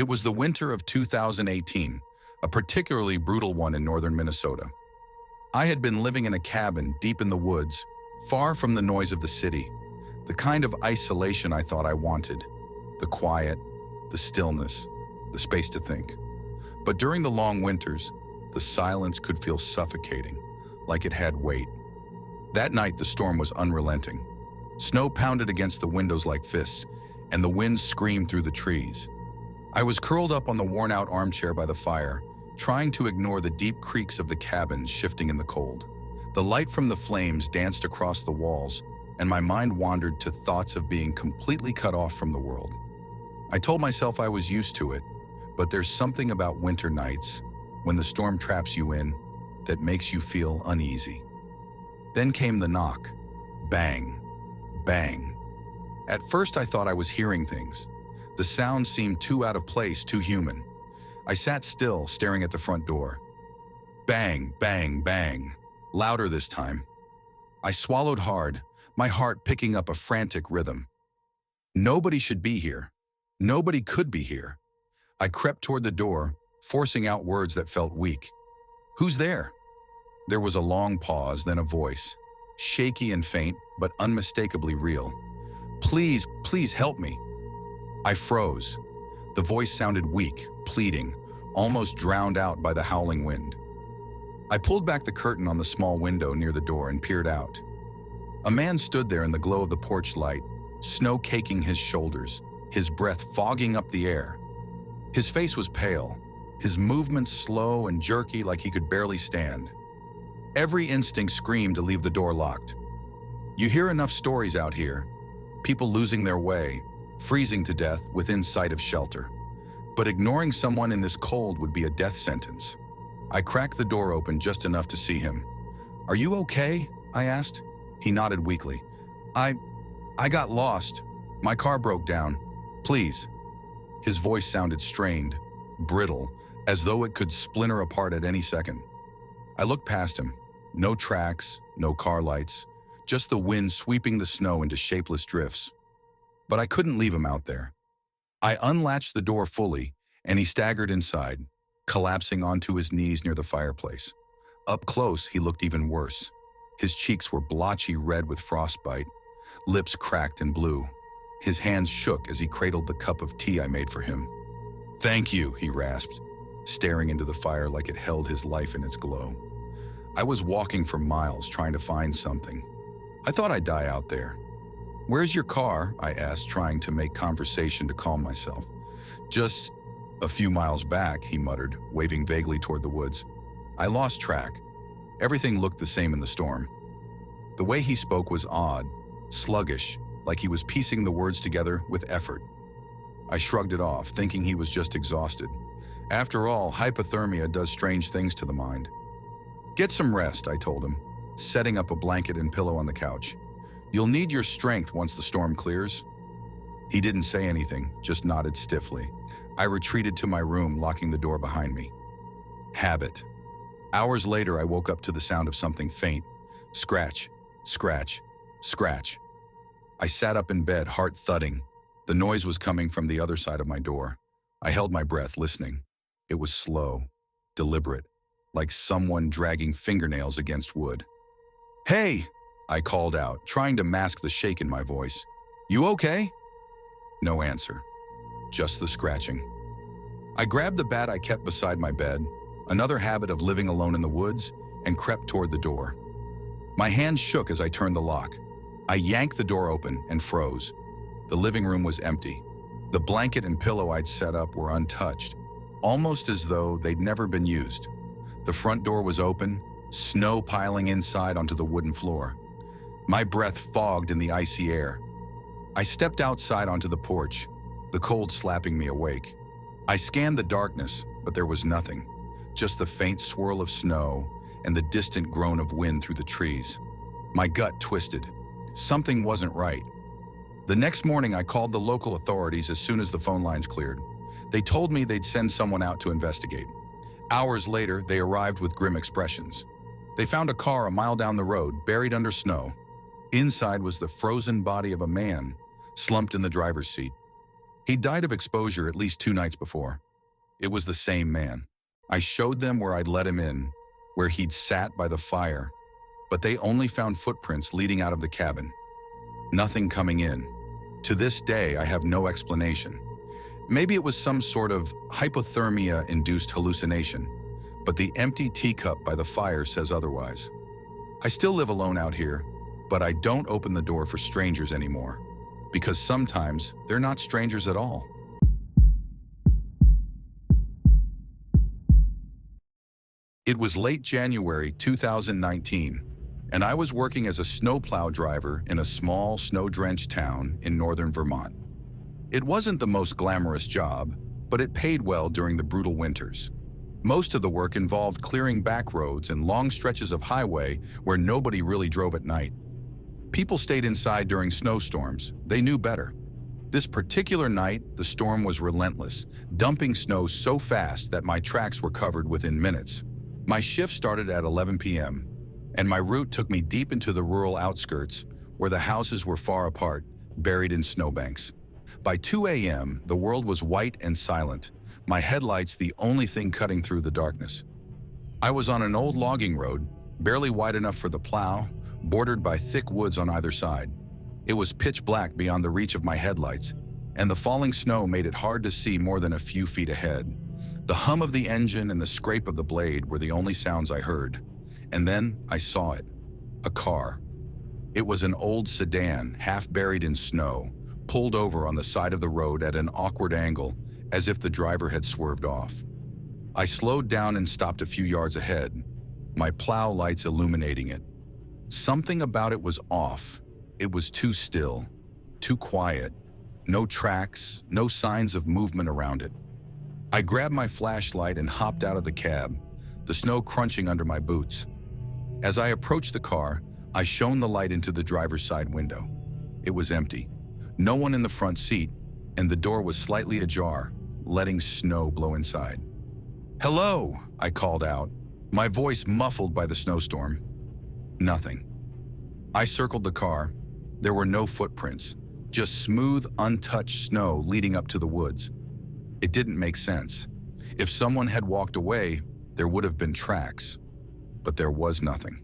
It was the winter of 2018, a particularly brutal one in northern Minnesota. I had been living in a cabin deep in the woods, far from the noise of the city, the kind of isolation I thought I wanted, the quiet, the stillness, the space to think. But during the long winters, the silence could feel suffocating, like it had weight. That night, the storm was unrelenting. Snow pounded against the windows like fists, and the wind screamed through the trees. I was curled up on the worn-out armchair by the fire, trying to ignore the deep creaks of the cabin shifting in the cold. The light from the flames danced across the walls, and my mind wandered to thoughts of being completely cut off from the world. I told myself I was used to it, but there's something about winter nights, when the storm traps you in, that makes you feel uneasy. Then came the knock. Bang. Bang. At first I thought I was hearing things. The sound seemed too out of place, too human. I sat still, staring at the front door. Bang, bang, bang. Louder this time. I swallowed hard, my heart picking up a frantic rhythm. Nobody should be here. Nobody could be here. I crept toward the door, forcing out words that felt weak. Who's there? There was a long pause, then a voice, shaky and faint, but unmistakably real. Please, please help me. I froze. The voice sounded weak, pleading, almost drowned out by the howling wind. I pulled back the curtain on the small window near the door and peered out. A man stood there in the glow of the porch light, snow caking his shoulders, his breath fogging up the air. His face was pale, his movements slow and jerky like he could barely stand. Every instinct screamed to leave the door locked. You hear enough stories out here, people losing their way, freezing to death within sight of shelter. But ignoring someone in this cold would be a death sentence. I cracked the door open just enough to see him. Are you okay? I asked. He nodded weakly. I got lost. My car broke down. Please. His voice sounded strained, brittle, as though it could splinter apart at any second. I looked past him. No tracks, no car lights, just the wind sweeping the snow into shapeless drifts. But I couldn't leave him out there. I unlatched the door fully, and he staggered inside, collapsing onto his knees near the fireplace. Up close, he looked even worse. His cheeks were blotchy red with frostbite, lips cracked and blue. His hands shook as he cradled the cup of tea I made for him. Thank you, he rasped, staring into the fire like it held his life in its glow. I was walking for miles trying to find something. I thought I'd die out there. Where's your car? I asked, trying to make conversation to calm myself. Just a few miles back, he muttered, waving vaguely toward the woods. I lost track. Everything looked the same in the storm. The way he spoke was odd, sluggish, like he was piecing the words together with effort. I shrugged it off, thinking he was just exhausted. After all, hypothermia does strange things to the mind. Get some rest, I told him, setting up a blanket and pillow on the couch. You'll need your strength once the storm clears. He didn't say anything, just nodded stiffly. I retreated to my room, locking the door behind me. Habit. Hours later, I woke up to the sound of something faint. Scratch, scratch, scratch. I sat up in bed, heart thudding. The noise was coming from the other side of my door. I held my breath, listening. It was slow, deliberate, like someone dragging fingernails against wood. Hey, I called out, trying to mask the shake in my voice. You okay? No answer, just the scratching. I grabbed the bat I kept beside my bed, another habit of living alone in the woods, and crept toward the door. My hands shook as I turned the lock. I yanked the door open and froze. The living room was empty. The blanket and pillow I'd set up were untouched, almost as though they'd never been used. The front door was open, snow piling inside onto the wooden floor. My breath fogged in the icy air. I stepped outside onto the porch, the cold slapping me awake. I scanned the darkness, but there was nothing, just the faint swirl of snow and the distant groan of wind through the trees. My gut twisted. Something wasn't right. The next morning, I called the local authorities as soon as the phone lines cleared. They told me they'd send someone out to investigate. Hours later, they arrived with grim expressions. They found a car a mile down the road, buried under snow. Inside was the frozen body of a man, slumped in the driver's seat. He died of exposure at least 2 nights before. It was the same man. I showed them where I'd let him in, where he'd sat by the fire, but they only found footprints leading out of the cabin. Nothing coming in. To this day, I have no explanation. Maybe it was some sort of hypothermia-induced hallucination, but the empty teacup by the fire says otherwise. I still live alone out here, but I don't open the door for strangers anymore, because sometimes they're not strangers at all. It was late January 2019, and I was working as a snowplow driver in a small, snow-drenched town in northern Vermont. It wasn't the most glamorous job, but it paid well during the brutal winters. Most of the work involved clearing back roads and long stretches of highway where nobody really drove at night. People stayed inside during snowstorms. They knew better. This particular night, the storm was relentless, dumping snow so fast that my tracks were covered within minutes. My shift started at 11 p.m., and my route took me deep into the rural outskirts where the houses were far apart, buried in snowbanks. By 2 a.m., the world was white and silent, my headlights the only thing cutting through the darkness. I was on an old logging road, barely wide enough for the plow, bordered by thick woods on either side. It was pitch black beyond the reach of my headlights, and the falling snow made it hard to see more than a few feet ahead. The hum of the engine and the scrape of the blade were the only sounds I heard. And then I saw it. A car. It was an old sedan, half buried in snow, pulled over on the side of the road at an awkward angle, as if the driver had swerved off. I slowed down and stopped a few yards ahead, my plow lights illuminating it. Something about it was off. It was too still, too quiet. No tracks, no signs of movement around it. I grabbed my flashlight and hopped out of the cab, the snow crunching under my boots. As I approached the car, I shone the light into the driver's side window. It was empty. No one in the front seat, and the door was slightly ajar, letting snow blow inside. "Hello," I called out, my voice muffled by the snowstorm. Nothing. I circled the car. There were no footprints, just smooth, untouched snow leading up to the woods. It didn't make sense. If someone had walked away, there would have been tracks, but there was nothing.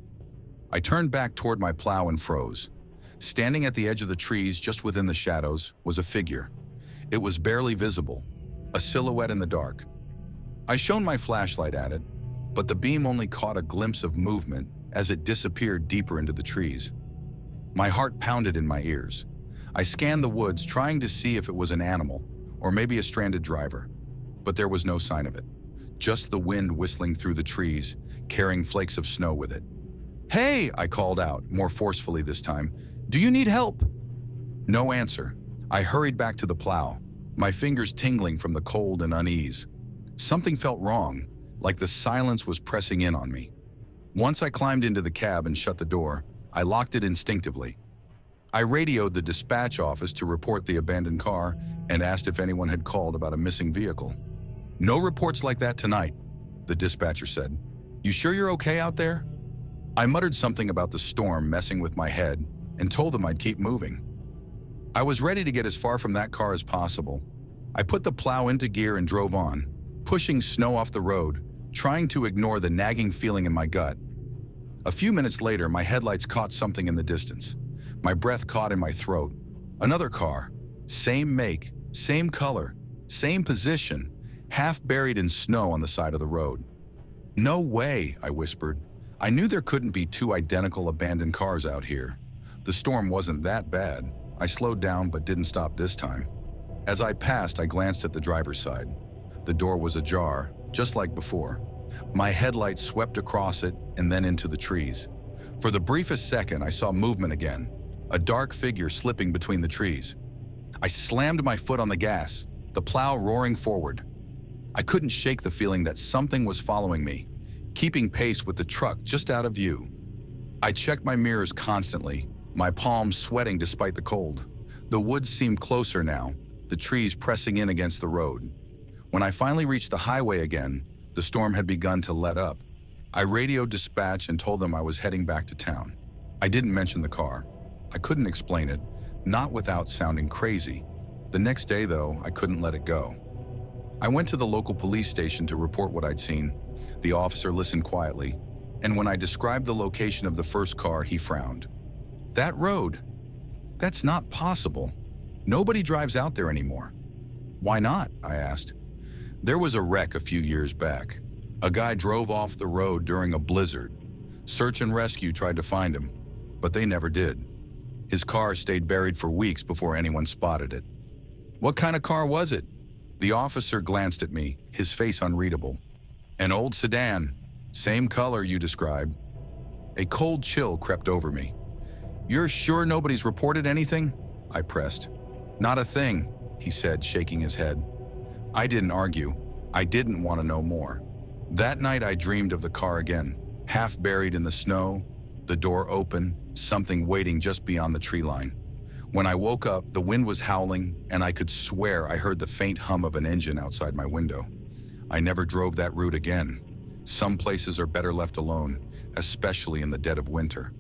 I turned back toward my plow and froze. Standing at the edge of the trees just within the shadows was a figure. It was barely visible, a silhouette in the dark. I shone my flashlight at it, but the beam only caught a glimpse of movement as it disappeared deeper into the trees. My heart pounded in my ears. I scanned the woods, trying to see if it was an animal, or maybe a stranded driver, but there was no sign of it. Just the wind whistling through the trees, carrying flakes of snow with it. "Hey," I called out, more forcefully this time. "Do you need help?" No answer. I hurried back to the plow, my fingers tingling from the cold and unease. Something felt wrong, like the silence was pressing in on me. Once I climbed into the cab and shut the door, I locked it instinctively. I radioed the dispatch office to report the abandoned car and asked if anyone had called about a missing vehicle. "No reports like that tonight," the dispatcher said. "You sure you're okay out there?" I muttered something about the storm messing with my head and told them I'd keep moving. I was ready to get as far from that car as possible. I put the plow into gear and drove on, pushing snow off the road, trying to ignore the nagging feeling in my gut. A few minutes later, my headlights caught something in the distance. My breath caught in my throat. Another car. Same make, same color, same position, half buried in snow on the side of the road. "No way," I whispered. I knew there couldn't be two identical abandoned cars out here. The storm wasn't that bad. I slowed down but didn't stop this time. As I passed, I glanced at the driver's side. The door was ajar, just like before. My headlights swept across it and then into the trees. For the briefest second, I saw movement again, a dark figure slipping between the trees. I slammed my foot on the gas, the plow roaring forward. I couldn't shake the feeling that something was following me, keeping pace with the truck just out of view. I checked my mirrors constantly, my palms sweating despite the cold. The woods seemed closer now, the trees pressing in against the road. When I finally reached the highway again, the storm had begun to let up. I radioed dispatch and told them I was heading back to town. I didn't mention the car. I couldn't explain it, not without sounding crazy. The next day, though, I couldn't let it go. I went to the local police station to report what I'd seen. The officer listened quietly, and when I described the location of the first car, he frowned. That road? That's not possible. Nobody drives out there anymore. Why not? I asked. There was a wreck a few years back. A guy drove off the road during a blizzard. Search and rescue tried to find him, but they never did. His car stayed buried for weeks before anyone spotted it. What kind of car was it? The officer glanced at me, his face unreadable. An old sedan, same color you described. A cold chill crept over me. You're sure nobody's reported anything? I pressed. Not a thing, he said, shaking his head. I didn't argue. I didn't want to know more. That night I dreamed of the car again, half buried in the snow, the door open, something waiting just beyond the tree line. When I woke up, the wind was howling, and I could swear I heard the faint hum of an engine outside my window. I never drove that route again. Some places are better left alone, especially in the dead of winter.